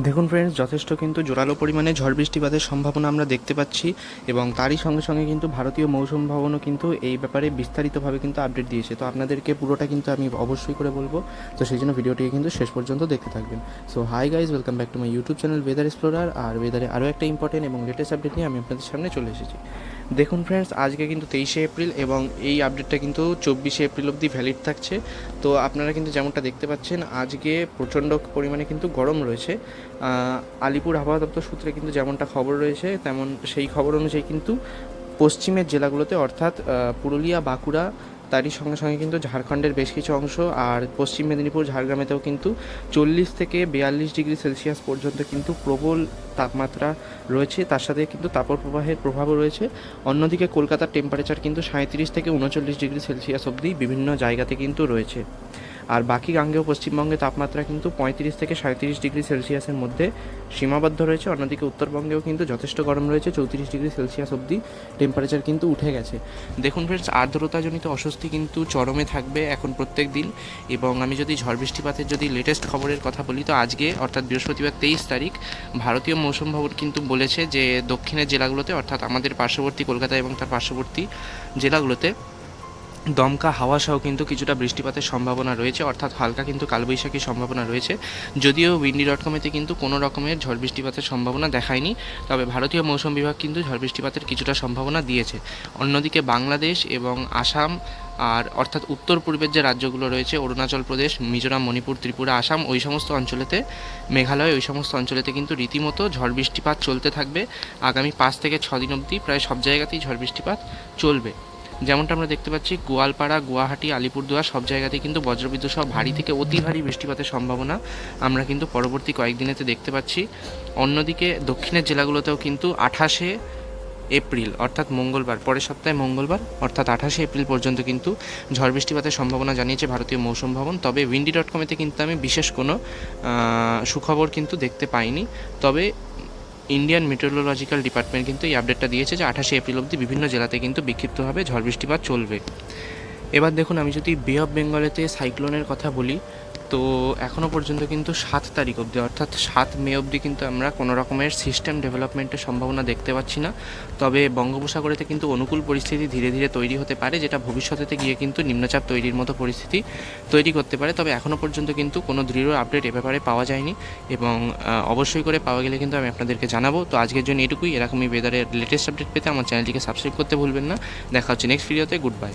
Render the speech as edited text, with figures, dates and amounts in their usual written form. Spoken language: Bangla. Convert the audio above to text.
দেখুন ফ্রেন্ডস, যথেষ্ট কিন্তু জোরালো পরিমাণে ঝড় বৃষ্টিপাতের সম্ভাবনা আমরা দেখতে পাচ্ছি এবং তারই সঙ্গে সঙ্গে কিন্তু ভারতীয় মৌসুম ভবনও কিন্তু এই ব্যাপারে বিস্তারিতভাবে কিন্তু আপডেট দিয়েছে। তো আপনাদেরকে পুরোটা কিন্তু আমি অবশ্যই করে বলবো, তো সেই জন্য ভিডিওটিকে কিন্তু শেষ পর্যন্ত দেখতে থাকবেন। So hi guys, welcome back to my YouTube channel Weather Explorer. আর ওয়েদারে আরও একটা ইম্পর্টেন্ট এবং লেটেস্ট আপডেট নিয়ে আমি আপনাদের সামনে চলে এসেছি। দেখুন ফ্রেন্ডস, আজকে কিন্তু 23শে এপ্রিল এবং এই আপডেটটা কিন্তু 24শে এপ্রিল অবধি ভ্যালিড থাকছে। তো আপনারা কিন্তু যেমনটা দেখতে পাচ্ছেন, আজকে প্রচণ্ড পরিমাণে কিন্তু গরম রয়েছে। আলিপুর আবহাওয়া দপ্তর সূত্রে কিন্তু যেমনটা খবর রয়েছে, তেমন সেই খবর অনুযায়ী কিন্তু পশ্চিমের জেলাগুলোতে অর্থাৎ পুরুলিয়া, বাঁকুড়া, তারই সঙ্গে সঙ্গে কিন্তু ঝাড়খণ্ডের বেশ কিছু অংশ আর পশ্চিম মেদিনীপুর, ঝাড়গ্রামেতেও কিন্তু 40 থেকে 42 ডিগ্রি সেলসিয়াস পর্যন্ত কিন্তু প্রবল তাপমাত্রা রয়েছে। তার সাথে কিন্তু তাপপ্রবাহের প্রভাবও রয়েছে। অন্যদিকে কলকাতার টেম্পারেচার কিন্তু 37 থেকে 39 ডিগ্রি সেলসিয়াস অবধি বিভিন্ন জায়গাতে কিন্তু রয়েছে। আর বাকি গাঙ্গেয় পশ্চিমবঙ্গে তাপমাত্রা কিন্তু 35 থেকে 37 ডিগ্রি সেলসিয়াসের মধ্যে সীমাবদ্ধ রয়েছে। অন্যদিকে উত্তরবঙ্গেও কিন্তু যথেষ্ট গরম রয়েছে, 34 ডিগ্রি সেলসিয়াস অবধি টেম্পারেচার কিন্তু উঠে গেছে। দেখুন ফ্রেন্ডস, আর্দ্রতাজনিত অস্বস্তি কিন্তু চরমে থাকবে এখন প্রত্যেক দিন। এবং আমি যদি ঝড় বৃষ্টিপাতের যদি লেটেস্ট খবরের কথা বলি, তো আজকে অর্থাৎ বৃহস্পতিবার 23 তারিখ ভারতীয় মৌসুম ভবন কিন্তু বলেছে যে দক্ষিণের জেলাগুলোতে অর্থাৎ আমাদের পার্শ্ববর্তী কলকাতা এবং তার পার্শ্ববর্তী জেলাগুলোতে দমকা হাওয়া সহ কিন্তু কিছুটা বৃষ্টিপাতের সম্ভাবনা রয়েছে, অর্থাৎ হালকা কিন্তু কালবৈশাখীর সম্ভাবনা রয়েছে। যদিও windy.com-এতে কিন্তু কোনো রকমের ঝড় বৃষ্টিপাতের সম্ভাবনা দেখায়নি, তবে ভারতীয় মৌসুম বিভাগ কিন্তু ঝড় বৃষ্টিপাতের কিছুটা সম্ভাবনা দিয়েছে। অন্যদিকে বাংলাদেশ এবং আসাম আর অর্থাৎ উত্তর পূর্বের যে রাজ্যগুলো রয়েছে, অরুণাচল প্রদেশ, মিজোরাম, মণিপুর, ত্রিপুরা, আসাম, ওই সমস্ত অঞ্চলেতে, মেঘালয়, ওই সমস্ত অঞ্চলেতে কিন্তু রীতিমতো ঝড় বৃষ্টিপাত চলতে থাকবে। আগামী 5 থেকে 6 দিন অবধি প্রায় সব জায়গাতেই ঝড় বৃষ্টিপাত চলবে। যেমনটা আমরা দেখতে পাচ্ছি, গোয়ালপাড়া, গুয়াহাটি, আলিপুরদুয়ার সব জায়গাতেই কিন্তু বজ্রবিদ্যুৎ সহ ভারী থেকে অতি ভারী বৃষ্টিপাতের সম্ভাবনা আমরা কিন্তু পরবর্তী কয়েকদিনেতে দেখতে পাচ্ছি। অন্যদিকে দক্ষিণের জেলাগুলোতেও কিন্তু 28শে এপ্রিল অর্থাৎ মঙ্গলবার, পরের সপ্তাহে মঙ্গলবার অর্থাৎ 28শে এপ্রিল পর্যন্ত কিন্তু ঝড় বৃষ্টিপাতের সম্ভাবনা জানিয়েছে ভারতীয় মৌসুম ভবন। তবে windy.com-এতে কিন্তু আমি বিশেষ কোনো সুখবর কিন্তু দেখতে পাইনি। তবে ইন্ডিয়ান মেটেরোলজিক্যাল ডিপার্টমেন্ট কিন্তু এই আপডেটটা দিয়েছে যে 28শে এপ্রিল অবধি বিভিন্ন জেলাতে কিন্তু বিক্ষিপ্তভাবে ঝড় বৃষ্টিপাত চলবে। এবার দেখুন, আমি যদি বে অফ বেঙ্গলেতে সাইক্লোনের কথা বলি, তো এখনও পর্যন্ত কিন্তু 7 তারিখ অবধি অর্থাৎ 7 মে অবধি কিন্তু আমরা কোনো রকমের সিস্টেম ডেভেলপমেন্টের সম্ভাবনা দেখতে পাচ্ছি না। তবে বঙ্গোপসাগরেতে কিন্তু অনুকূল পরিস্থিতি ধীরে ধীরে তৈরি হতে পারে, যেটা ভবিষ্যতে গিয়ে কিন্তু নিম্নচাপ তৈরির মতো পরিস্থিতি তৈরি করতে পারে। তবে এখনও পর্যন্ত কিন্তু কোনো দৃঢ় আপডেট এ ব্যাপারে পাওয়া যায়নি এবং অবশ্যই করে পাওয়া গেলে কিন্তু আমি আপনাদেরকে জানাবো। তো আজকের জন্য এটুকুই। এরকমই ওয়েদারের লেটেস্ট আপডেট পেতে আমার চ্যানেলটিকে সাবস্ক্রাইব করতে ভুলবেন না। দেখা হচ্ছে নেক্সট ভিডিওতে। Good bye.